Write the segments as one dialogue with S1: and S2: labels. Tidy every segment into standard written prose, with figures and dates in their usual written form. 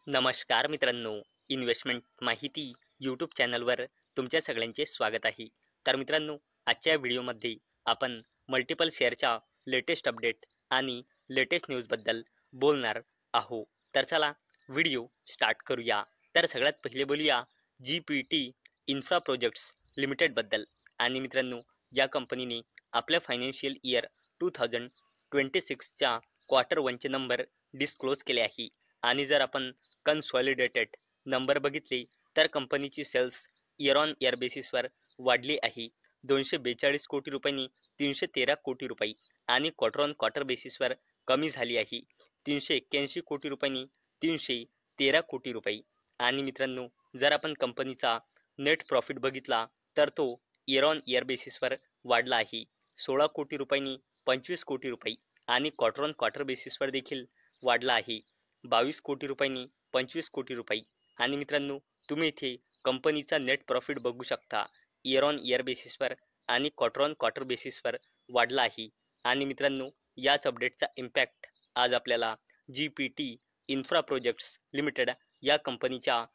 S1: नमस्कार मित्रांनो, इन्व्हेस्टमेंट माहिती यूट्यूब चॅनलवर तुमच्या सगळ्यांचे स्वागत आहे. तर मित्रांनो, आजच्या व्हिडिओमध्ये आपण मल्टिपल शेअरच्या लेटेस्ट अपडेट आणि लेटेस्ट न्यूजबद्दल बोलणार आहोत. तर चला व्हिडिओ स्टार्ट करूया. तर सगळ्यात पहिले बोलूया GPT इन्फ्रा प्रोजेक्ट्स लिमिटेडबद्दल. आणि मित्रांनो, या कंपनीने आपल्या फायनान्शियल इयर 2026च्या क्वार्टर 1चे नंबर डिस्क्लोज केले आहे. आणि जर आपण कन्सॉलिडेटेड नंबर बघितले तर कंपनीची सेल्स इयर ऑन इयर बेसिसवर वाढली आहे 242 कोटी रुपयांनी 313 कोटी रुपये आणि क्वार्टर ऑन क्वार्टर बेसिसवर कमी झाली आहे 381 कोटी रुपयांनी 313 कोटी रुपये. आणि मित्रांनो, जर आपण कंपनीचा नेट प्रॉफिट बघितला तर तो इयर ऑन इयर बेसिसवर वाढला आहे 16 कोटी रुपयांनी 25 कोटी रुपये आणि क्वार्टर ऑन क्वार्टर बेसिसवर देखील वाढला आहे 22 कोटी रुपयांनी 25 कोटी रुपये. आणि मित्रांनो, तुम्ही इथे कंपनीचा नेट प्रॉफिट बघू शकता इयर ऑन इयर बेसिसवर आणि क्वार्टर ऑन क्वार्टर बेसिसवर वाढला आहे. आणि मित्रांनो, याच अपडेटचा इम्पॅक्ट आज आपल्याला GPT इन्फ्रा प्रोजेक्ट्स लिमिटेड या कंपनीच्या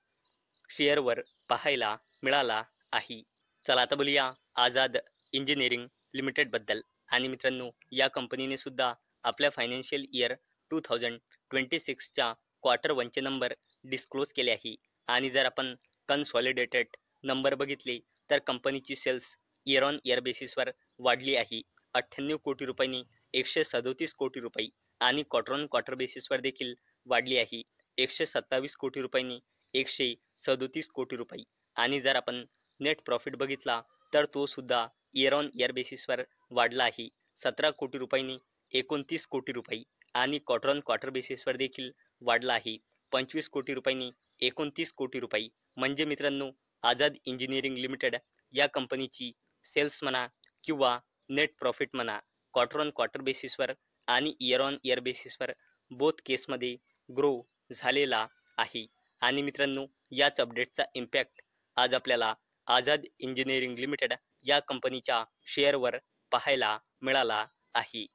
S1: शेअरवर पाहायला मिळाला आहे. चला आता बोलूया आझाद इंजिनिअरिंग लिमिटेडबद्दल. आणि मित्रांनो, या कंपनीने सुद्धा आपल्या फायनान्शियल इयर 2026च्या क्वार्टर 1चे नंबर डिस्क्लोज केले आहे. आणि जर आपण कन्सॉलिडेटेड नंबर बघितले तर कंपनीची सेल्स इयर ऑन इयर बेसिसवर वाढली आहे 98 कोटी रुपयांनी 137 कोटी रुपये आणि क्वार्टर ऑन क्वार्टर बेसिसवर देखील वाढली आहे 127 कोटी रुपयांनी 137 कोटी रुपये. आणि जर आपण नेट प्रॉफिट बघितला तर तो सुद्धा इयर ऑन इयर बेसिसवर वाढला आहे 17 कोटी रुपयांनी 29 कोटी रुपये आणि क्वार्टर ऑन क्वार्टर बेसिसवर देखील वाढला आहे 25 कोटी रुपयांनी 29 कोटी रुपये. म्हणजे मित्रांनो, आझाद इंजिनिअरिंग लिमिटेड या कंपनीची सेल्स म्हणा किंवा नेट प्रॉफिट म्हणा क्वार्टर ऑन क्वार्टर बेसिसवर आणि इयर ऑन इयर बेसिसवर बोथ केसमध्ये ग्रो झालेला आहे. आणि मित्रांनो, याच अपडेटचा इम्पॅक्ट आज आपल्याला आझाद इंजिनिअरिंग लिमिटेड या कंपनीच्या शेअरवर पाहायला मिळाला आहे.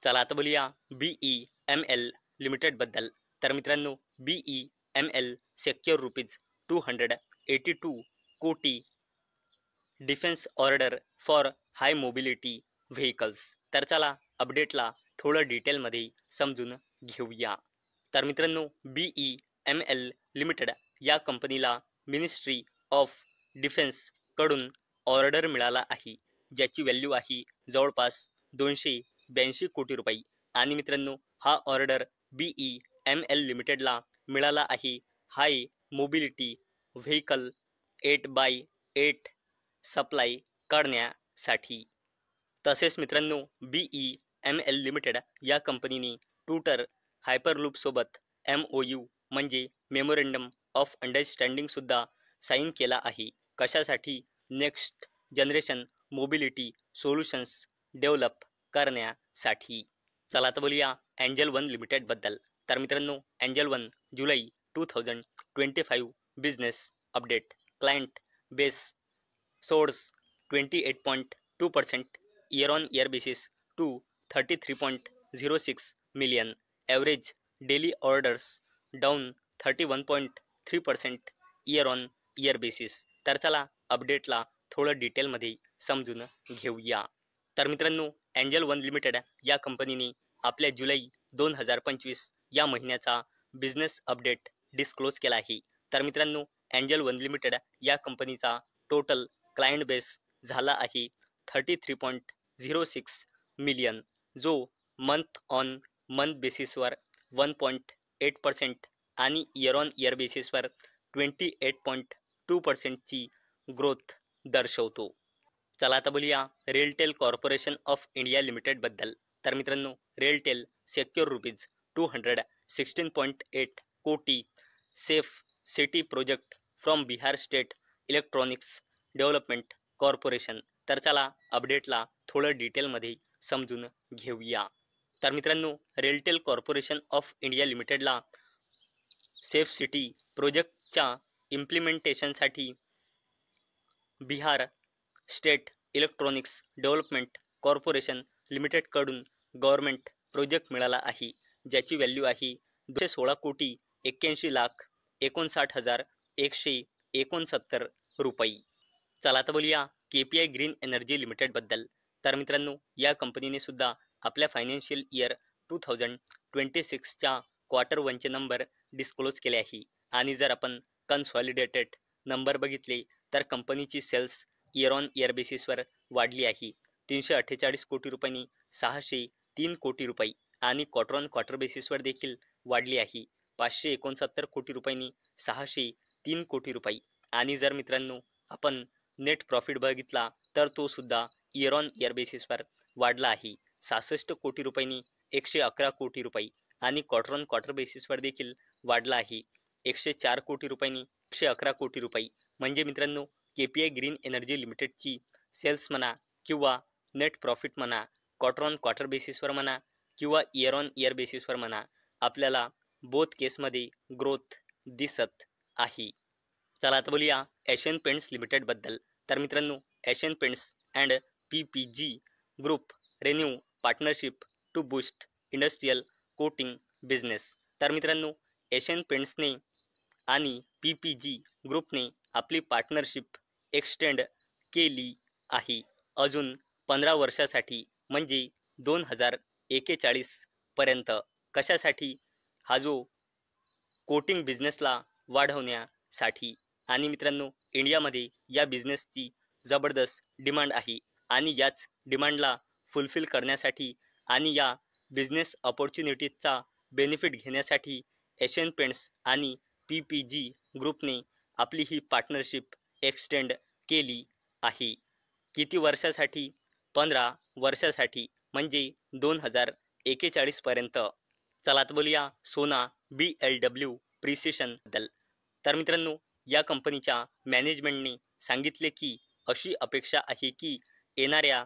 S1: चला आता बोलूया BEML लिमिटेडबद्दल. तर मित्रांनो, BEML सेक्युअर ₹282 कोटी defence order for high mobility vehicles. तर चला अपडेटला थोडं डिटेलमध्ये समजून घेऊया. तर मित्रांनो, BEML लिमिटेड या कंपनीला मिनिस्ट्री ऑफ डिफेन्स कडून ऑर्डर मिळाला आहे ज्याची व्हॅल्यू आहे जवळपास 282 कोटी रुपये. आणि मित्रांनो, हा ऑर्डर BEML लिमिटेडला मिळाला आहे हाय मोबिलिटी व्हेकल 8x8 सप्लाय करण्यासाठी. तसेच मित्रांनो, BEML लिमिटेड या कंपनीने ट्विटर हायपरलूप सोबत MOU म्हणजे मेमोरेंडम ऑफ अंडरस्टँडिंग सुद्धा साईन केला आहे. कशासाठी? Next generation mobility solutions develop करण्यासाठी. चला आता बोलूया एंजल वन लिमिटेडबद्दल. तर मित्रांनो, Angel One July 2025 business update client base soars 28.2% year on year basis to 33.06 million. Average daily orders down 31.3% year on year basis. तर चला अपडेटला थोडं डिटेलमध्ये समजून घेऊया. तर मित्रांनो, एंजल वन लिमिटेड या कंपनीने आपल्या जुलै 2025 या महिन्याचा बिझनेस अपडेट डिस्क्लोज केला आहे. तर मित्रांनो, एंजल वन लिमिटेड या कंपनीचा टोटल क्लायंट बेस झाला आहे 33.06 मिलियन, जो मंथ ऑन मंथ बेसिसवर 1.8% आणि इयर ऑन इयर बेसिसवर 28.2%ची ग्रोथ दर्शवतो. चला आता बोलूया रेलटेल कॉर्पोरेशन ऑफ इंडिया लिमिटेडबद्दल. तर मित्रांनो, रेलटेल सेक्युअर ₹216.8 कोटी safe city project from Bihar state electronics development corporation. तर चला अपडेटला थोडं डिटेलमध्ये समजून घेऊया. तर मित्रांनो, रेलटेल कॉर्पोरेशन ऑफ इंडिया लिमिटेडला सेफ सिटी प्रोजेक्टच्या इम्प्लिमेंटेशनसाठी Bihar state electronics development corporation लिमिटेडकडून गव्हर्नमेंट प्रोजेक्ट मिळाला आहे ज्याची व्हॅल्यू आहे 216 कोटी ₹81,59,169 चला आता बोलूया KPI ग्रीन एनर्जी लिमिटेड बद्दल. तर मित्रांनो, या कंपनीने सुद्धा आपल्या फायनान्शियल इयर 2026च्या क्वार्टर 1चे नंबर डिस्क्लोज केले आहे. आणि जर आपण कन्सॉलिडेटेड नंबर बघितले तर कंपनीची सेल्स इयर ऑन इयर बेसिसवर वाढली आहे 348 कोटी रुपयांनी 603 कोटी रुपये आणि क्वार्टर ऑन क्वार्टर बेसिसवर देखील वाढली आहे 569 कोटी रुपयांनी 603 कोटी रुपये. आणि जर मित्रांनो आपण नेट प्रॉफिट बघितला तर तो सुद्धा इयर ऑन इयर बेसिसवर वाढला आहे 66 कोटी रुपयांनी 111 कोटी रुपये आणि क्वार्टर ऑन क्वार्टर बेसिसवर देखील वाढला आहे 104 कोटी रुपयांनी 111 कोटी रुपये. म्हणजे मित्रांनो KPI ग्रीन एनर्जी लिमिटेडची सेल्स म्हणा किंवा नेट प्रॉफिट म्हणा क्वार्टर ऑन क्वार्टर बेसिसवर म्हणा किंवा इयर ऑन इयर बेसिसवर म्हणा आपल्याला बोथ केसमध्ये ग्रोथ दिसत आहे. चला आता बोलूया एशियन पेंट्स लिमिटेड बद्दल. तर मित्रांनो Asian Paints and PPG group renew partnership to boost industrial coating business. तर मित्रांनो एशियन पेंट्सने आणि PPG ग्रुपने आपली पार्टनरशिप एक्सटेंड केली आहे अजून 15 वर्षासाठी म्हणजे 2041 पर्यंत. कशासाठी? हा जो कोटिंग बिझनेसला वाढवण्यासाठी. आणि मित्रांनो इंडियामध्ये या बिझनेसची जबरदस्त डिमांड आहे आणि याच डिमांडला फुलफिल करण्यासाठी आणि या बिझनेस ऑपॉर्च्युनिटीजचा बेनिफिट घेण्यासाठी एशियन पेंट्स आणि PPG ग्रुपने आपली ही पार्टनरशिप एक्सटेंड केली आहे. किती वर्षासाठी? 15 वर्षासाठी म्हणजे 2041 पर्यंत. चला आता बोलूया सोना BLW प्रिसिशन बद्दल. तर मित्रांनो या कंपनीच्या मॅनेजमेंटने सांगितले की अशी अपेक्षा आहे की येणाऱ्या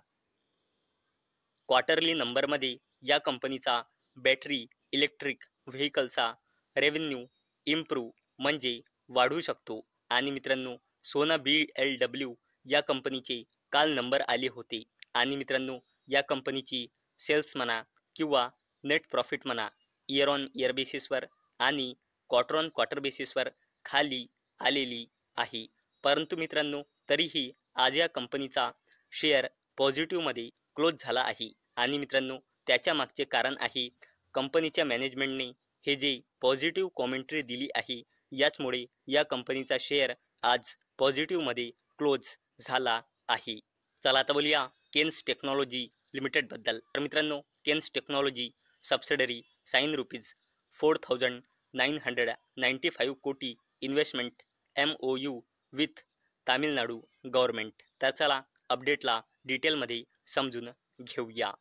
S1: क्वार्टरली नंबरमध्ये या कंपनीचा बॅटरी इलेक्ट्रिक व्हेकलचा रेव्हेन्यू इम्प्रूव्ह म्हणजे वाढू शकतो. आणि मित्रांनो सोना BLW या कंपनीचे काल नंबर आले होते आणि मित्रांनो या कंपनीची सेल्स म्हणा किंवा नेट प्रॉफिट म्हणा इयर ऑन इयर बेसिसवर आणि क्वार्टर ऑन क्वार्टर बेसिसवर खाली आलेली आहे. परंतु मित्रांनो तरीही आज या कंपनीचा शेअर पॉझिटिव्हमध्ये क्लोज झाला आहे. आणि मित्रांनो त्याच्या मागचे कारण आहे कंपनीच्या मॅनेजमेंटने हे जे पॉझिटिव्ह कॉमेंट्री दिली आहे याचमुळे या कंपनीचा शेअर आज पॉझिटिव्हमध्ये क्लोज झाला आहे. चला आता बोलूया केन्स टेक्नॉलॉजी लिमिटेड बद्दल. तर मित्रांनो केन्स टेक्नॉलॉजी सबसिडरी साइन ₹4995 कोटी investment MOU with Tamil Nadu government. तर चला अपडेटला डिटेलमध्ये समजून घेऊया.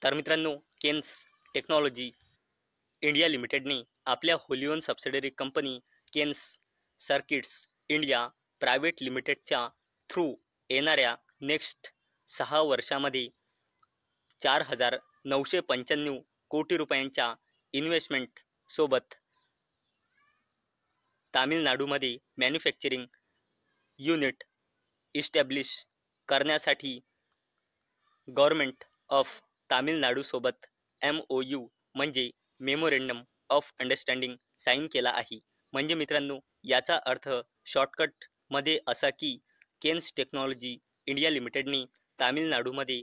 S1: तर मित्रांनो केन्स टेक्नॉलॉजी इंडिया लिमिटेडने आपल्या wholly owned subsidiary company Kaynes circuits India private लिमिटेडच्या थ्रू येणाऱ्या नेक्स्ट 6 वर्षामध्ये 4,995 कोटी रुपयांच्या इन्व्हेस्टमेंट सोबत तामिळनाडूमध्ये मॅन्युफॅक्चरिंग युनिट इस्टॅब्लिश करण्यासाठी गव्हर्नमेंट ऑफ तामिळनाडू सोबत MOU म्हणजे मेमोरेंडम ऑफ अंडरस्टँडिंग साईन केला आहे. म्हणजे मित्रांनो याचा अर्थ शॉर्टकटमध्ये असा की केन्स टेक्नॉलॉजी इंडिया लिमिटेडने तामिळनाडूमध्ये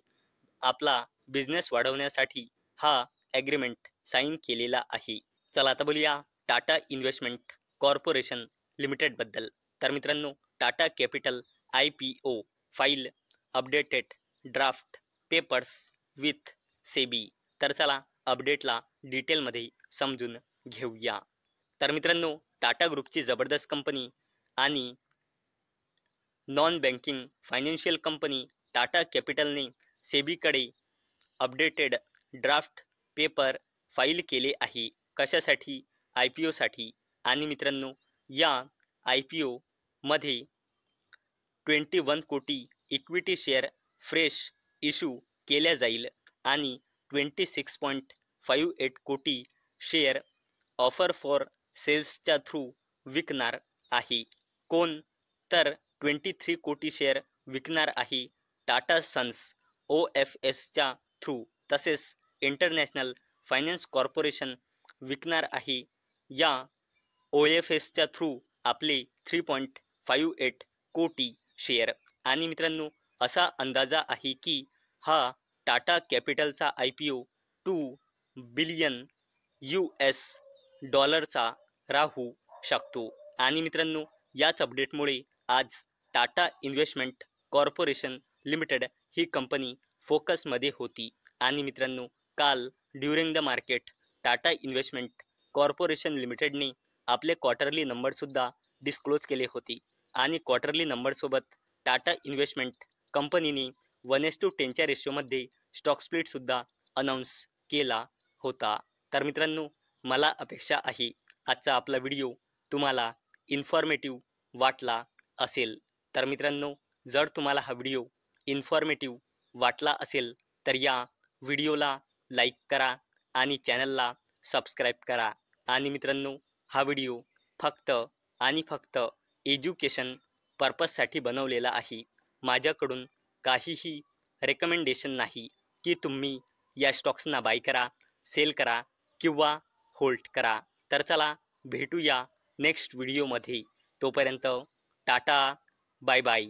S1: आपला बिझनेस वाढवण्यासाठी हा ॲग्रीमेंट साईन केलेला आहे. चला आता बोलूया टाटा इन्व्हेस्टमेंट कॉर्पोरेशन लिमिटेड बद्दल. तर मित्रांनो Tata capital IPO file updated draft papers with SEBI. तर चला अपडेटला डिटेलमध्ये समजून घेऊया. तर मित्रांनो टाटा ग्रुपची जबरदस्त कंपनी आणि non banking financial company Tata कॅपिटलने सेबीकडे अपडेटेड ड्राफ्ट पेपर फाईल केले आहे. कशासाठी? IPO साठी. आणि मित्रांनो या IPO मध्ये 21 कोटी इक्विटी शेअर फ्रेश इश्यू केल्या जाईल आणि 26.58 कोटी शेअर ऑफर फॉर सेल्सच्या थ्रू विकणार आहे. कोण? तर 23 कोटी शेअर विकणार आहे टाटा सन्स OFSच्या थ्रू. तसेच इंटरनॅशनल फायनान्स कॉर्पोरेशन विकणार आहे. या OFSच्या थ्रू आपले 3.58 कोटी शेअर. आणि मित्रांनो, असा अंदाजा आहे की हा टाटा कॅपिटलचा IPO 2 बिलियन US डॉलरचा राहू शकतो. आणि मित्रांनो, याच अपडेटमुळे आज टाटा इन्व्हेस्टमेंट कॉर्पोरेशन लिमिटेड ही कंपनी फोकसमध्ये होती. आणि मित्रांनो, काल during the market Tata investment corporation लिमिटेडने आपले क्वार्टरली नंबरसुद्धा डिस्क्लोज केले होते. आणि क्वार्टरली नंबरसोबत टाटा इन्व्हेस्टमेंट कंपनीने 1:10च्या रेशोमध्ये स्टॉक स्प्लिटसुद्धा अनाऊन्स केला होता. तर मित्रांनो, मला अपेक्षा आहे आजचा आपला व्हिडिओ तुम्हाला इन्फॉर्मेटिव्ह वाटला असेल. तर मित्रांनो, जर तुम्हाला हा व्हिडिओ इन्फॉर्मेटिव्ह वाटला असेल तर या व्हिडिओला लाईक करा आणि चॅनलला सबस्क्राईब करा. आणि मित्रांनो, हा व्हिडिओ फक्त आणि फक्त एज्युकेशन पर्पजसाठी बनवलेला आहे. माझ्याकडून काहीही रेकमेंडेशन नाही की तुम्ही या स्टॉक्सना बाय करा, सेल करा किंवा होल्ड करा. तर चला भेटूया नेक्स्ट व्हिडिओमध्ये. तोपर्यंत टाटा, बाय बाय.